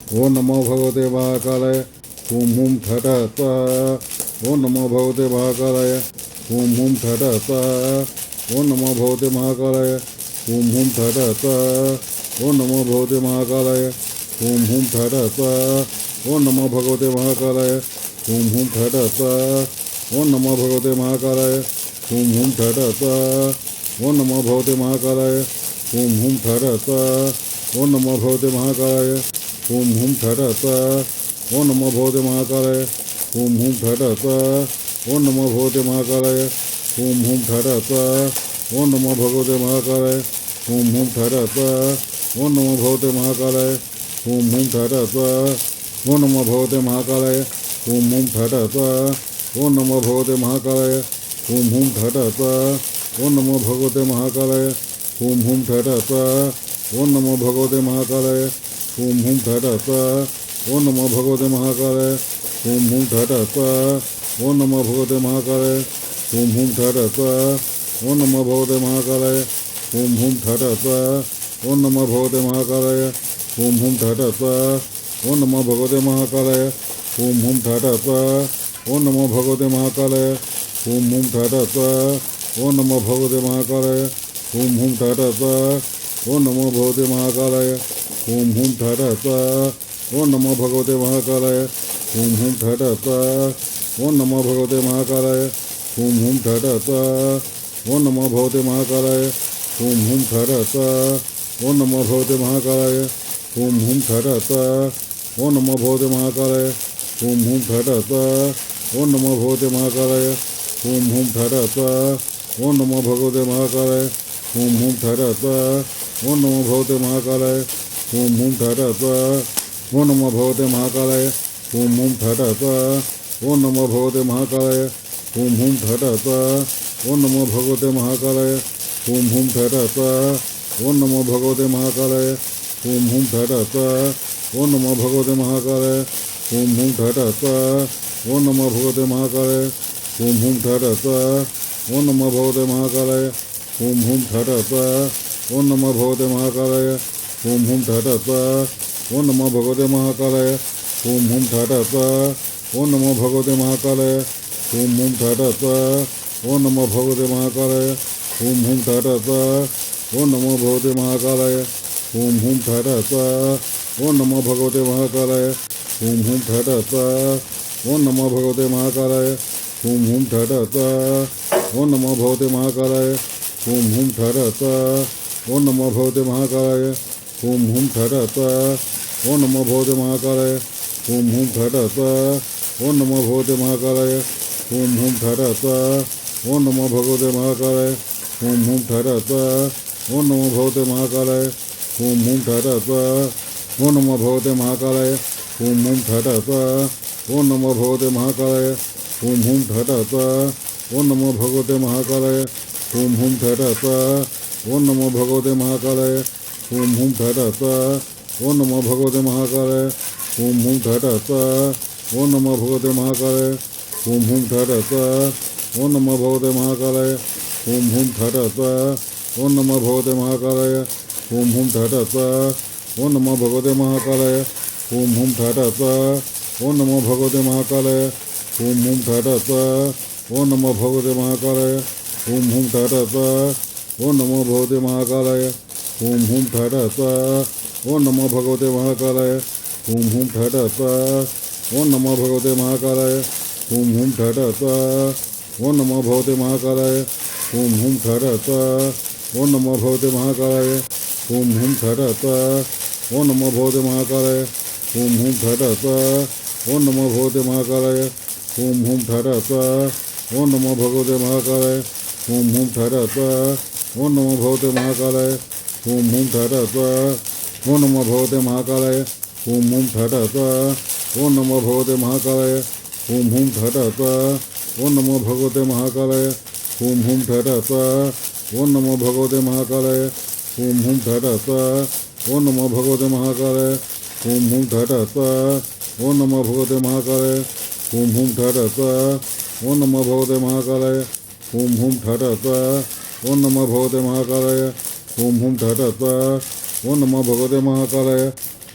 ओम नमो भगवते महाकालाय। हुम हुम ठठ स्वाहा। ओम नमो भगवते महाकालाय। हुम हुम ठठ स्वाहा। ओम नमो भगवते महाकालाय। हुम हुम ठठ स्वाहा। ओम नमो भगवते महाकालाय। हुम हुम ठठ स्वाहा। ओम नमो भगवते महाकालाय। हुम हुम ठठ स्वाहा। ओम नमो भगवते महाकालाय। हुम हुम ठठ स्वाहा। ओम नमो भगवते महाकालाय। हुम हुम ठठ स्वाहा। ओम नमो भगवते महाकालाय। हुम हुम ठठ स्वाहा। ओम नमो भगवते महाकालाय। हुम हुम ठठ स्वाहा। ओम नमो भगवते महाकालाय। हुम हुम ठठ स्वाहा। ओम नमो भगवते महाकालाय। हुम हुम ठठ स्वाहा। ओम नमो भगवते महाकालाय। हुम हुम ठठ स्वाहा। ओम नमो भगवते महाकालाय। हुम हुम ठठ स्वाहा। ओम नमो भगवते महाकालाय। हुम हुम ठठ स्वाहा। ओम नमो भगवते महाकालाय। हुम हुम ठठ स्वाहा। ओम नमो भगवते महाकालाय। हुम हुम ठठ स्वाहा। ओम नमो भगवते महाकालाय। हुम हुम ठठ स्वाहा। ओम नमो भगवते महाकालाय। हुम हुम ठठ स्वाहा। ओम नमो भगवते महाकालाय। हुम हुम ठठ स्वाहा। ओम नमो भगवते महाकालाय। हुम हुम ठठ स्वाहा। ओम नमो भगवते महाकालाय। हुम हुम ठठ स्वाहा। ओम नमो भगवते महाकालाय। हुम हुम ठठ स्वाहा। ओम नमो भगवते महाकालाय। हुम हुम ठठ स्वाहा। ओम नमो भगवते महाकालाय। हुम हुम ठठ स्वाहा। ओम नमो भगवते महाकालाय। हुम हुम ठठ स्वाहा। ओम नमो भगवते महाकालाय। हुम हुम ठठ स्वाहा। ओम नमो भगवते महाकालाय। हुम हुम ठठ स्वाहा। ओम नमो भगवते महाकालाय। हुम हुम ठठ स्वाहा। ओम नमो भगवते महाकालाय। हुम हुम ठठ स्वाहा। ओम नमो भगवते महाकालाय। हुम हुम ठठ स्वाहा। ओम नमो भगवते महाकालाय। हुम हुम ठठ स्वाहा। ओम नमो भगवते महाकालाय। हुम हुम ठठ स्वाहा। ओम नमो भगवते महाकालाय। हुम हुम ठठ स्वाहा। ओम नमो भगवते महाकालाय। हुम हुम ठठ स्वाहा। ओम नमो भगवते महाकालाय। हुम हुम ठठ स्वाहा। ओम नमो भगवते महाकालाय। हुम हुम ठठ स्वाहा। ओम नमो भगवते महाकालाय। हुम हुम ठठ स्वाहा। ओम नमो भगवते महाकालाय। हुम हुम ठठ स्वाहा। ओम नमो भगवते महाकालाय। हुम हुम ठठ स्वाहा। ओम नमो भगवते महाकालाय। हुम हुम ठठ स्वाहा। ओम नमो भगवते महाकालाय। हुम हुम ठठ स्वाहा। ओम नमो भगवते महाकालाय। हुम हुम ठठ स्वाहा। ओम नमो भगवते महाकालाय। हुम हुम ठठ स्वाहा। ओम नमो भगवते महाकालाय। हुम हुम ठठ स्वाहा। ओम नमो भगवते महाकालाय। हुम हुम ठठ स्वाहा। ओम नमो भगवते महाकालाय। हुम हुम ठठ स्वाहा। ओम नमो भगवते महाकालाय। हुम हुम ठठ स्वाहा। ओम नमो भगवते महाकालाय। हुम हुम ठठ स्वाहा। ओम नमो भगवते महाकालाय। हुम हुम ठठ स्वाहा। ओम नमो भगवते महाकालाय। हुम हुम ठठ स्वाहा। ओम नमो भगवते महाकालाय। हुम हुम ठठ स्वाहा। ओम नमो भगवते महाकालाय। हुम हुम ठठ स्वाहा। ओम नमो भगवते महाकालाय। हुम हुम ठठ स्वाहा। ओम नमो भगवते महाकालाय। हुम हुम ठठ स्वाहा। ओम नमो भगवते महाकालाय। हुम हुम ठठ स्वाहा। ओम नमो भगवते महाकालाय। हुम हुम ठठ स्वाहा। ओम नमो भगवते महाकालाय। हुम हुम ठठ स्वाहा। ओम नमो भगवते महाकालाय। हुम हुम ठठ स्वाहा। ओम नमो भगवते महाकालाय। हुम हुम ठठ स्वाहा। ओम नमो भगवते महाकालाय। हुम हुम ठठ स्वाहा। ओम नमो भगवते महाकालाय। हुम हुम ठठ स्वाहा। ओम नमो भगवते महाकालाय। हुम हुम ठठ स्वाहा। ओम नमो भगवते महाकालाय। हुम हुम ठठ स्वाहा। ओम नमो भगवते महाकालाय। हुम हुम ठठ स्वाहा। ओम नमो भगवते महाकालाय। हुम हुम ठठ स्वाहा। ओम नमो भगवते महाकालाय। हुम हुम ठठ स्वाहा। ओम नमो भगवते महाकालाय। हुम हुम ठठ स्वाहा। ओम नमो भगवते महाकालाय। हुम हुम ठठ स्वाहा। ओम नमो भगवते महाकालाय। हुम हुम ठठ स्वाहा। ओम नमो भगवते महाकालाय। हुम हुम ठठ स्वाहा। ओम नमो भगवते महाकालाय। हुम हुम ठठ स्वाहा। ओम नमो भगवते महाकालाय। हुम हुम ठठ स्वाहा। ओम नमो भगवते महाकालाय। हुम हुम ठठ स्वाहा। ओम नमो भगवते महाकालाय। हुम हुम ठठ स्वाहा। ओम नमो भगवते महाकालाय। हुम हुम ठठ स्वाहा। ओम नमो भगवते महाकालाय। हुम हुम ठठ स्वाहा। ओम नमो भगवते महाकालाय। हुम हुम ठठ स्वाहा। ओम नमो भगवते महाकालाय। हुम हुम ठठ स्वाहा। ओम नमो भगवते महाकालाय। हुम हुम ठठ स्वाहा। ओम नमो भगवते महाकालाय। हुम हुम ठठ स्वाहा। ओम नमो भगवते महाकालाय।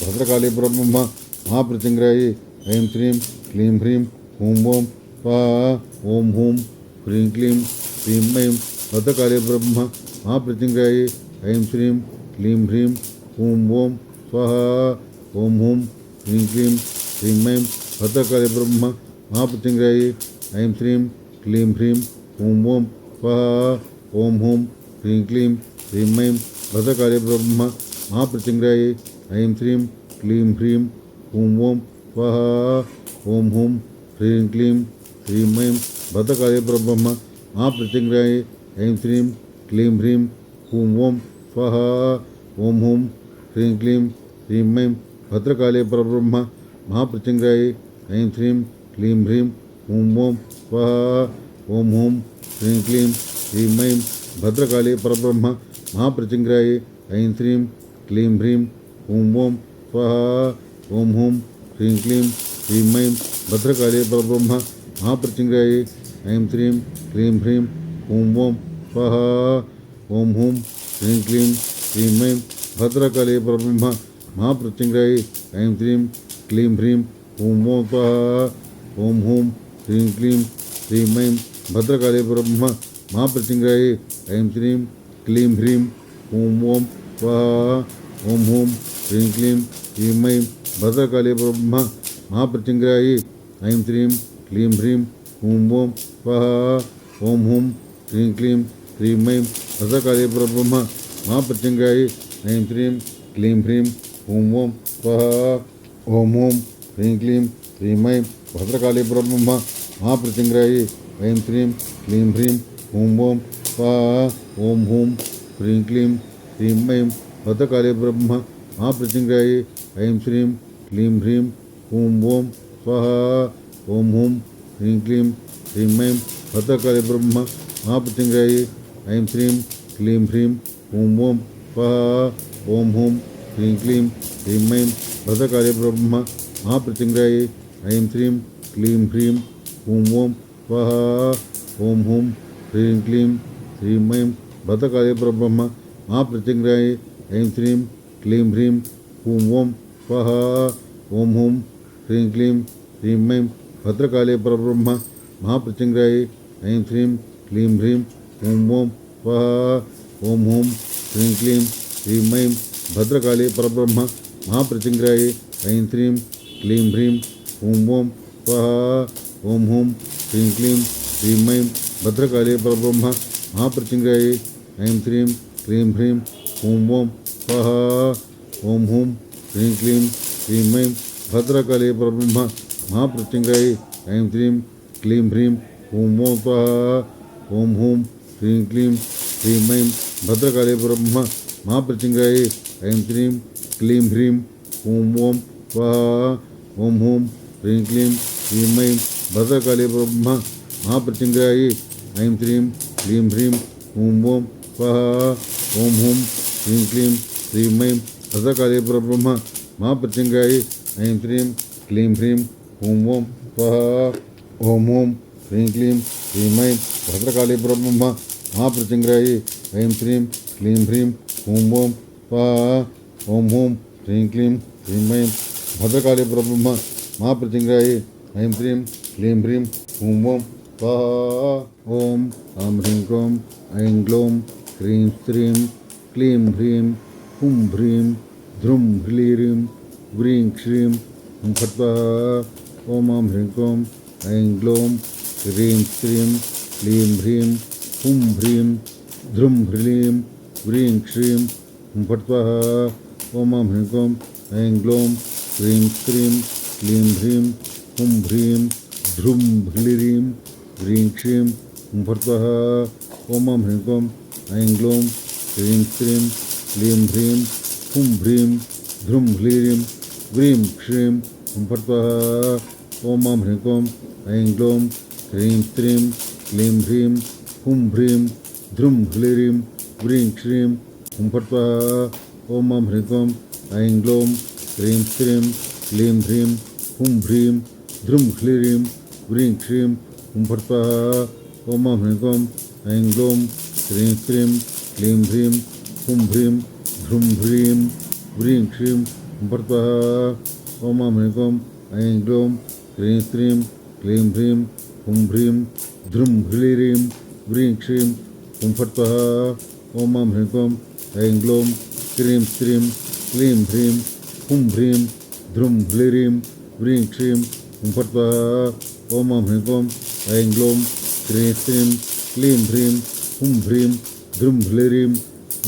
भद्रकाली परब्रह्म महाप्रत्यंग्रायै ऐं श्रीं क्लीं ह्रीं हूं ओं स्वाहा ओं हूं ह्रीं क्लीं श्रीं ऐं भद्रकाली ब्रह्म महाप्रत्यंग्रायै ऐं श्रीं क्लीं ह्रीं हूं ओं स्वाहा ओं हूं ह्रीं क्लीं श्रीं ऐं भद्रकाली ब्रह्म महाप्रत्यंग्रायै ऐं श्रीं क्लीं ह्रीं हूं ओं स्वाहा ओं हूं ह्रीं क्लीं श्रीं ऐं भद्रकाली ब्रह्म महाप्रत्यंग्रायै ऐं श्रीं क्लीं ह्रीं हूं ओं स्वाहा ओं हूं ह्रीं क्लीं श्रीं ऐं भद्रकाली ब्रह्म महाप्रत्यंग्रायै ऐं श्रीं क्लीं ह्रीं हूं ओं स्वाहा ओं हूं ह्रीं क्लीं श्रीं ऐं भद्रकाली परब्रह्म महाप्रत्यंग्रायै ऐं श्रीं क्लीं ह्रीं हूं ओं स्वाहा ओं हूं ह्रीं क्लीं श्रीं ऐं भद्रकाली परब्रह्म महाप्रत्यंग्रायै ऐं श्रीं क्लीं ह्रीं हूं ओं स्वाहा ओं हूं ह्रीं क्लीं श्रीं ऐं भद्रकाली परब्रह्म महाप्रत्यंग्रायै ऐं श्रीं क्लीं ह्रीं हूं ओं स्वाहा ओं हूं ह्रीं क्लीं श्रीं ऐं भद्रकाली परब्रह्म महाप्रत्यंग्रायै ऐं श्रीं क्लीं ह्रीं हूं ओं स्वाहा ओं हूं ह्रीं क्लीं श्रीं ऐं भद्रकाली ब्रह्म महाप्रत्यंग्रायै ऐं श्रीं क्लीं ह्रीं हूं ओं स्वाहा ओं हूं ह्रीं क्लीं श्रीं ऐं भद्रकाली ब्रह्म महाप्रत्यंग्रायै ऐं श्रीं क्लीं ह्रीं हूं ओं स्वाहा ओं हूं ह्रीं क्लीं श्रीं ऐं भद्रकाली ब्रह्म महाप्रत्यंग्रायै ऐं श्रीं क्लीं ह्रीं हूं ओं स्वाहा ओं हूं ह्रीं क्लीं श्रीं ऐं भद्रकाली ब्रह्म महाप्रत्यंग्रायै ऐं श्रीं क्लीं ह्रीं हूं ओं स्वाहा ओं हूं ह्रीं क्लीं श्रीं ऐं भद्रकाली ब्रह्म महाप्रत्यंग्रायै ऐं श्रीं क्लीं ह्रीं हूं ओं स्वाहा ओं हूं ह्रीं क्लीं श्रीं ऐं भद्रकाली ब्रह्म महाप्रत्यंग्रायै ऐं श्रीं क्लीं ह्रीं हूं ओं स्वाहा ओं हूं ह्रीं क्लीं श्रीं ऐं भद्रकाली ब्रह्म महाप्रत्यंग्रायै ऐं श्रीं क्लीं ह्रीं हूं ओं स्वाहा ओं हूं ह्रीं क्लीं श्रीं ऐं भद्रकाली ब्रह्म महाप्रत्यंग्रायै ऐं श्रीं क्लीं ह्रीं हूं ओं स्वाहा ओं हूं ह्रीं क्लीं श्रीं ऐं भद्रकाली परब्रह्म महाप्रत्यंग्रायै ऐं श्रीं क्लीं ह्रीं हूं ओं स्वाहा ओं हूं ह्रीं क्लीं श्रीं ऐं भद्रकाली परब्रह्म महाप्रत्यंग्रायै ऐं श्रीं क्लीं ह्रीं हूं ओं स्वाहा ओं हूं ह्रीं क्लीं श्रीं ऐं भद्रकाली परब्रह्म महाप्रत्यंग्रायै ऐं श्रीं क्लीं ह्रीं हूं ओं स्वाहा ओं हूं ह्रीं क्लीं श्रीं ऐं भद्रकाली परब्रह्म महाप्रत्यंग्रायै ऐं श्रीं क्लीं ह्रीं हूं ओं स्वाहा ओं हूं ह्रीं क्लीं श्रीं ऐं भद्रकाली ब्रह्म महाप्रत्यंग्रायै ऐं श्रीं क्लीं ह्रीं हूं ओं स्वाहा ओं हूं ह्रीं क्लीं श्रीं ऐं भद्रकाली ब्रह्म महाप्रत्यंग्रायै ऐं श्रीं क्लीं ह्रीं हूं ओं स्वाहा ओं हूं ह्रीं क्लीं श्रीं ऐं भद्रकाली ब्रह्म महाप्रत्यंग्रायै ऐं श्रीं क्लीं ह्रीं हूं ओं स्वाहा ओं हूं ह्रीं क्लीं श्रीं ऐं भद्रकाली ब्रह्म महाप्रत्यंग्रायै ऐं श्रीं क्लीं ह्रीं हूं ओं स्वाहा ओं हूं ह्रीं क्लीं श्रीं ऐं भद्रकाली ब्रह्म महाप्रत्यंग्रायै ऐं श्रीं क्लीं ह्रीं हूं ओं स्वाहा ओं ऐं ह्रीं क्लीं ऐं ग्लौं ह्रीं श्रीं क्लीं ह्रीं हुं ह्रीं ध्रुं ह्लीं व्रीं श्रीं हुं फट् स्वाहा ओं ऐं ह्रीं क्लीं ऐं ग्लौं ह्रीं श्रीं क्लीं ह्रीं हुं ह्रीं ध्रुं ह्लीं व्रीं श्रीं हुं फट् स्वाहा ओं ऐं ह्रीं क्लीं ऐं ग्लौं ह्रीं श्रीं क्लीं ह्रीं हुं ह्रीं ध्रुं ह्लीं व्रीं श्रीं हुं फट् स्वाहा ओं ऐं ह्रीं क्लीं ऐं ग्लौं ह्रीं श्रीं क्लीं ह्रीं हुं ह्रीं ध्रुं ह्लीं व्रीं श्रीं हुं फट् स्वाहा ओं ऐं ह्रीं क्लीं ऐं ग्लौं ह्रीं श्रीं क्लीं ह्रीं हुं ह्रीं ध्रुं ह्लीं व्रीं श्रीं हुं फट् स्वाहा ओं ऐं ह्रीं क्लीं ऐं ग्लौं ह्रीं श्रीं क्लीं ह्रीं हुं ह्रीं ध्रुं ह्लीं व्रीं श्रीं हुं फट् स्वाहा ओं ऐं ह्रीं क्लीं ऐं ग्लौं ह्रीं श्रीं क्लीं ह्रीं हुं ह्रीं ध्रुं ह्लीं व्रीं श्रीं हुं फट् ओम मं ह्रीं क्लीं ऐं ग्लौं क्रीं स्त्रीं क्लीं ह्रीं हुं ह्रीं द्रुं ह्रीं व्रीं क्षीं हुं फट् ओम मं ह्रीं क्लीं ऐं ग्लौं क्रीं स्त्रीं क्लीं ह्रीं हुं ह्रीं द्रुं ह्रीं व्रीं क्षीं हुं फट् ओम मं ह्रीं क्लीं ऐं ग्लौं क्रीं स्त्रीं क्लीं ह्रीं हुं ह्रीं द्रुं ह्रीं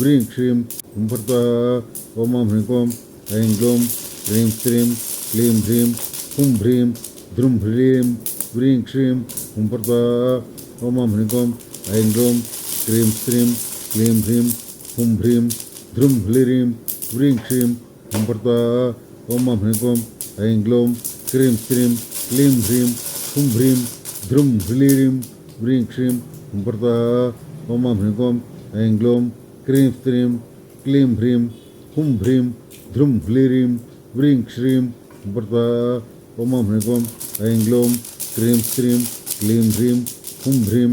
व्रीं क्षीं हुं फट् ओम मं ह्रीं क्लीं ऐं ग्लौं क्रीं स्त्रीं क्लीं ह्रीं हुं ह्रीं द्रुं ह्रीं व्रीं क्षीं हुं फट् ओम मं ह्रीं क्लीं ऐं ग्लौं क्रीं स्त्रीं क्लीं ह्रीं हुं ह्रीं द्रुं ह्रीं व्रीं क्षीं हुं फट् ओम मं ह्रीं क्लीं ऐं ग्लौं क्रीं स्त्रीं क्लीं ह्रीं हुं ह्रीं द्रुं ह्रीं व्रीं क्षीं हुं फट् ओम मं ह्रीं क्लीं ऐं ग्लौं क्रीं स्त्रीं क्लीं ह्रीं हुं ह्रीं द्रुं ह्रीं व्रीं क्षीं हुं फट् ओम मं ह्रीं क्लीं ऐं ग्लौं क्रीं स्त्रीं क्लीं ह्रीं हुं ह्रीं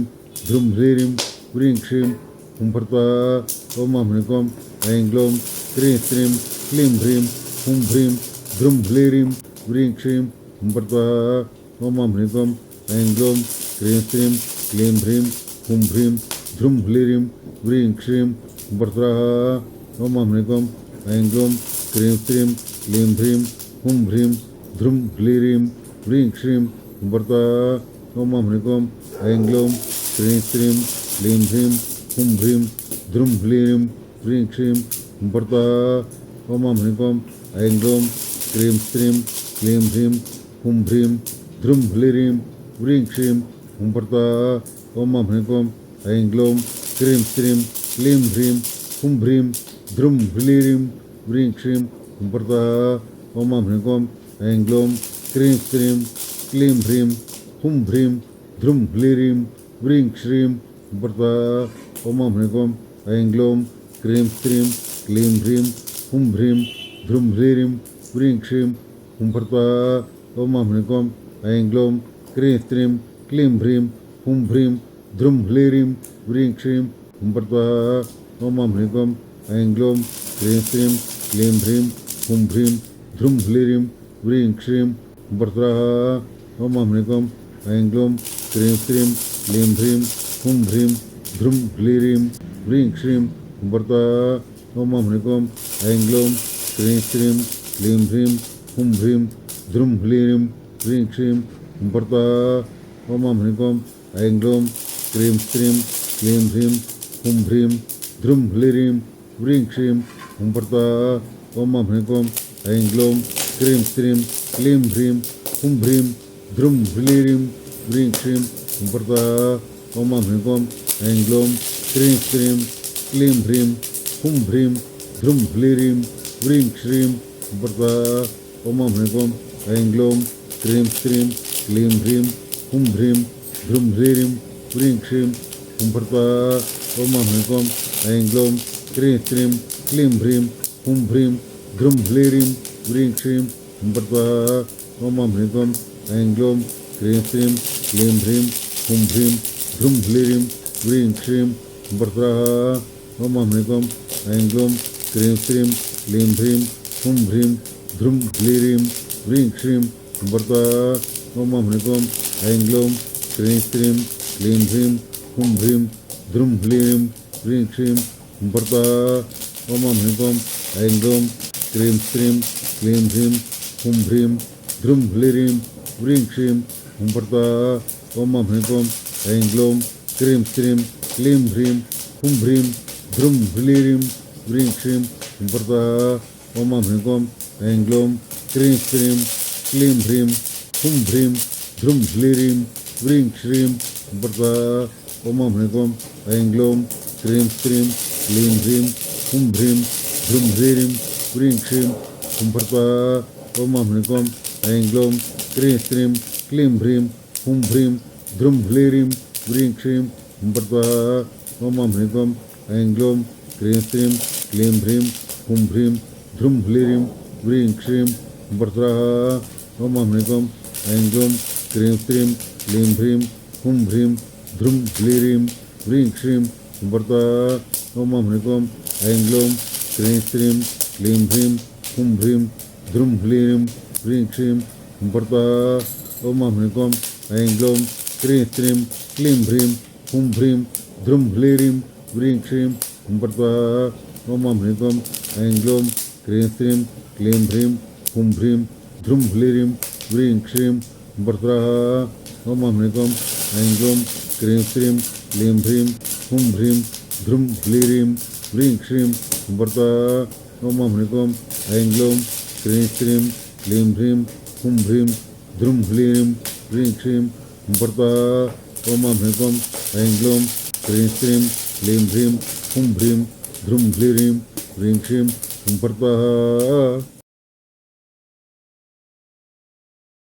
द्रुं ह्रीं व्रीं क्षीं हुं फट् ओम मं ह्रीं क्लीं ऐं ग्लौं क्रीं स्त्रीं क्लीं ह्रीं हुं ह्रीं द्रुं ह्रीं व्रीं क्षीं हुं फट् ओम मं ह्रीं क्लीं ऐं ग्लौं क्रीं स्त्रीं क्लीं ह्रीं हुं ह्रीं द्रुं ह्रीं व्रीं क्षीं हुं फट् ओम मं ह्रीं क्लीं ऐं ग्लौं क्रीं स्त्रीं क्लीं ह्रीं हुं ह्रीं द्रुं ह्रीं व्रीं क्षीं हुं फट् ओम मं ह्रीं क्लीं ऐं ग्लौं क्रीं स्त्रीं क्लीं ह्रीं हुं ह्रीं द्रुं ह्रीं व्रीं क्षीं हुं फट् ओम मं ह्रीं क्लीं ऐं ग्लौं क्रीं स्त्रीं क्लीं ह्रीं हुं ह्रीं द्रुं ह्रीं व्रीं क्षीं हुं फट् ओम मं ह्रीं क्लीं ऐं ग्लौं क्रीं स्त्रीं क्लीं ह्रीं हुं ह्रीं द्रुं ह्रीं व्रीं क्षीं हुं फट् ओम मं ह्रीं क्लीं ऐं ग्लौं क्रीं स्त्रीं क्लीं ह्रीं हुं ह्रीं द्रुं ह्रीं व्रीं क्षीं हुं फट् ओम मं ह्रीं क्लीं ऐं ग्लौं क्रीं स्त्रीं क्लीं ह्रीं हुं ह्रीं द्रुं ह्रीं व्रीं क्षीं हुं फट् ओम मं ह्रीं क्लीं ऐं ग्लौं क्रीं स्त्रीं क्लीं ह्रीं हुं ह्रीं द्रुं ह्रीं व्रीं क्षीं हुं फट् ओम मं ह्रीं क्लीं ऐं ग्लौं क्रीं स्त्रीं क्लीं ह्रीं हुं ह्रीं द्रुं ह्रीं व्रीं क्षीं हुं फट् ओम मं ह्रीं क्लीं ऐं ग्लौं क्रीं स्त्रीं क्लीं ह्रीं हुं ह्रीं द्रुं ह्रीं व्रीं क्षीं हुं फट् ओम मं ह्रीं क्लीं ऐं ग्लौं क्रीं स्त्रीं क्लीं ह्रीं हुं ह्रीं द्रुं ह्रीं व्रीं क्षीं हुं फट् ओम मं ह्रीं क्लीं ऐं ग्लौं क्रीं स्त्रीं क्लीं ह्रीं हुं ह्रीं द्रुं ह्रीं व्रीं क्षीं हुं फट् ओम मं ह्रीं क्लीं ऐं ग्लौं क्रीं स्त्रीं क्लीं ह्रीं हुं ह्रीं द्रुं ह्रीं व्रीं क्षीं हुं फट् ओम मं ह्रीं क्लीं ऐं ग्लौं क्रीं स्त्रीं क्लीं ह्रीं हुं ह्रीं द्रुं ह्रीं व्रीं क्षीं हुं फट् ओम मं ह्रीं क्लीं ऐं ग्लौं क्रीं स्त्रीं क्लीं ह्रीं हुं ह्रीं द्रुं ह्रीं व्रीं क्षीं हुं फट् ओम मं ह्रीं क्लीं ऐं ग्लौं क्रीं स्त्रीं क्लीं ह्रीं हुं ह्रीं द्रुं ह्रीं व्रीं क्षीं हुं फट् ओम मं ह्रीं क्लीं ऐं ग्लौं क्रीं स्त्रीं क्लीं ह्रीं हुं ह्रीं द्रुं ह्रीं व्रीं क्षीं हुं फट् ओम मं ह्रीं क्लीं ऐं ग्लौं क्रीं स्त्रीं क्लीं ह्रीं हुं ह्रीं द्रुं ह्रीं व्रीं क्षीं हुं फट् ओम मं ह्रीं क्लीं ऐं ग्लौं क्रीं स्त्रीं क्लीं ह्रीं हुं ह्रीं द्रुं ह्रीं व्रीं क्षीं हुं फट् ओम मं ह्रीं क्लीं ऐं ग्लौं क्रीं स्त्रीं क्लीं ह्रीं हुं ह्रीं द्रुं ह्रीं व्रीं क्षीं हुं फट् ओम मं ह्रीं क्लीं ऐं ग्लौं क्रीं स्त्रीं क्लीं ह्रीं हुं ह्रीं द्रुं ह्रीं व्रीं क्षीं हुं फट् ओम मं ह्रीं क्लीं ऐं ग्लौं क्रीं स्त्रीं क्लीं ह्रीं हुं ह्रीं द्रुं ह्रीं व्रीं क्षीं हुं फट् ओम मं ह्रीं क्लीं ऐं ग्लौं क्रीं स्त्रीं क्लीं ह्रीं हुं ह्रीं द्रुं ह्रीं व्रीं क्षीं हुं फट् ओम मं ह्रीं क्लीं ऐं ग्लौं क्रीं स्त्रीं क्लीं ह्रीं हुं ह्रीं द्रुं ह्रीं व्रीं क्षीं हुं फट् ओम मं ह्रीं क्लीं ऐं ग्लौं क्रीं स्त्रीं क्लीं ह्रीं हुं ह्रीं द्रुं ह्रीं व्रीं क्षीं हुं फट् ओम मं ह्रीं क्लीं ऐं ग्लौं क्रीं स्त्रीं क्लीं ह्रीं हुं ह्रीं द्रुं ह्रीं व्रीं क्षीं हुं फट् ओम मं ह्रीं क्लीं ऐं ग्लौं क्रीं स्त्रीं क्लीं ह्रीं हुं ह्रीं ध्रुम ह्लीं ह्रीं श्रीं हुं फट् स्वाहा। ओम ह्रीं क्लीं ऐं ग्लौं क्रीं स्त्रीं क्लीं ह्रीं हुं ह्रीं ध्रुम ह्लीं ह्रीं श्रीं हुं फट् स्वाहा। ओम ह्रीं क्लीं ऐं ग्लौं क्रीं स्त्रीं क्लीं ह्रीं हुं ह्रीं ध्रुम ह्लीं ह्रीं श्रीं हुं फट् स्वाहा। ओम ह्रीं क्लीं ऐं ग्लौं क्रीं स्त्रीं क्लीं ह्रीं हुं ह्रीं ध्रुम ह्लीं ह्रीं श्रीं हुं फट् स्वाहा। ओम ह्रीं क्लीं ऐं ग्लौं क्रीं स्त्रीं क्लीं ह्रीं हुं ह्रीं ध्रुम ह्लीं ह्रीं श्रीं हुं फट् स्वाहा। ओम ह्रीं क्लीं ऐं ग्लौं क्रीं स्त्रीं क्लीं ह्रीं हुं ह्रीं ध्रुम ह्लीं ह्रीं श्रीं हुं फट् स्वाहा।